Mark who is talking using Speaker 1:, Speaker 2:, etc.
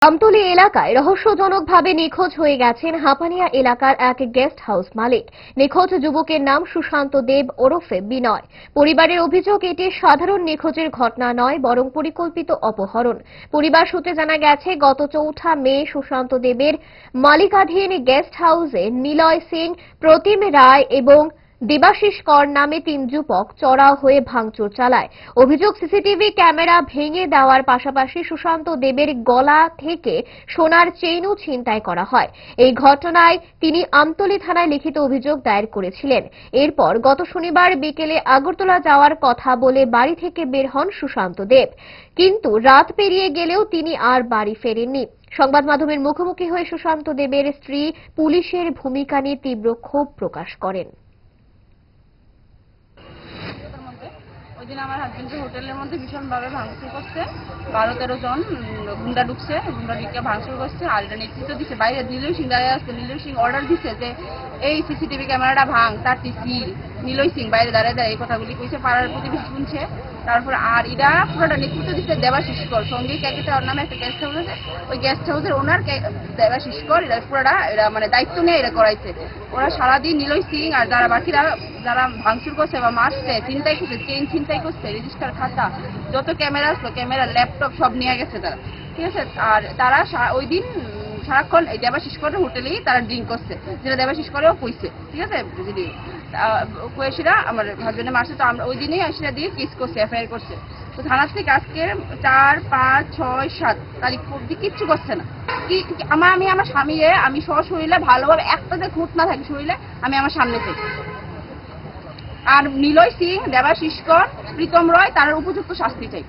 Speaker 1: আমতলী এলাকায় রহস্যজনকভাবে নিখোঁজ হয়ে গেছেন হাঁপানিয়া এলাকার এক গেস্ট হাউস মালিক। নিখোঁজ যুবকের নাম সুশান্ত দেব ওরফে বিনয়। পরিবারের অভিযোগ এটি সাধারণ নিখোঁজের ঘটনা নয়, বরং পরিকল্পিত অপহরণ। পরিবার সূত্রে জানা গেছে, গত ৪ মে সুশান্ত দেবের মালিকাধীন গেস্ট হাউসে নিলয় সিং, প্রতিম রায় এবং দেবাশিস কর নামে ৩ যুবক চড়াও হয়ে ভাঙচুর চালায়। অভিযোগ, সিসিটিভি ক্যামেরা ভেঙে দেওয়ার পাশাপাশি সুশান্ত দেবের গলা থেকে সোনার চেইনও ছিনতাই করা হয়। এই ঘটনায় তিনি আমতলী থানায় লিখিত অভিযোগ দায়ের করেছিলেন। এরপর গত শনিবার বিকেলে আগরতলা যাওয়ার কথা বলে বাড়ি থেকে বের হন সুশান্ত দেব, কিন্তু রাত পেরিয়ে গেলেও তিনি আর বাড়ি ফেরেননি। সংবাদ মাধ্যমের মুখোমুখি হয়ে সুশান্ত দেবের স্ত্রী পুলিশের ভূমিকা নিয়ে তীব্র ক্ষোভ প্রকাশ করেন।
Speaker 2: ওইদিন আমার হাজবেন্ডের হোটেলের মধ্যে ভীষণভাবে ভাঙচুর করছে। 12-13 জন গুন্ডা ঢুকছে, গুন্ডা ঢুকে ভাঙচুর করছে। আর এটা নেতৃত্ব দিচ্ছে বাইরে নীলয় সিং দাঁড়িয়ে আসছে। নীলয় সিং অর্ডার দিচ্ছে যে এই সিসিটিভি ক্যামেরাটা ভাঙ, তার সিল। নীলয় সিং বাইরে দাঁড়িয়ে এই কথাগুলি কইছে, পাড়ার প্রতিবেশী শুনছে। তারপর আর এরা পুরোটা নেতৃত্ব দিচ্ছে দেবাশিস কর, সঙ্গে ক্যাকেটার নামে একটা গেস্ট হাউস আছে, ওই গেস্ট হাউসের ওনার দেবাশিস কর। এরা পুরোটা এরা মানে দায়িত্ব নিয়ে এরা করাইছে। ওরা সারাদিন নীলয় সিং আর যারা বাকিরা যারা ভাঙচুর করছে বা মারছে, চিন্তাই করছে, চেইন চিন্তাই করছে, রেজিস্টার খাতা, যত ক্যামেরা আসলো, ক্যামেরা ল্যাপটপ সব নিয়ে গেছে তারা, ঠিক আছে। আর তারা ওই দিন সারাক্ষণ এই দেবাশিস করে হোটেলেই তারা ড্রিঙ্ক করছে, যেটা দেবাশিস করেও কইছে, ঠিক আছে। যদি কয়েছিরা আমার হাজবেন্ডে মারছে, তো আমরা ওই দিনেই আসিরা দিয়ে কেস করছে, এফআইআর করছে। তো থানার থেকে আজকে 4, 5, 6, 7 তারিখ অব্দি কিচ্ছু করছে না। আমি আমার স্বামীরে আমি সশরীরে ভালোভাবে একটা যে খুঁত না থাকে শরীরে, আমি আমার সামনে থেকে। আর নীলয় সিং, দেবাশিস কর, প্রীতম রয়, তার উপযুক্ত শাস্তি চাই।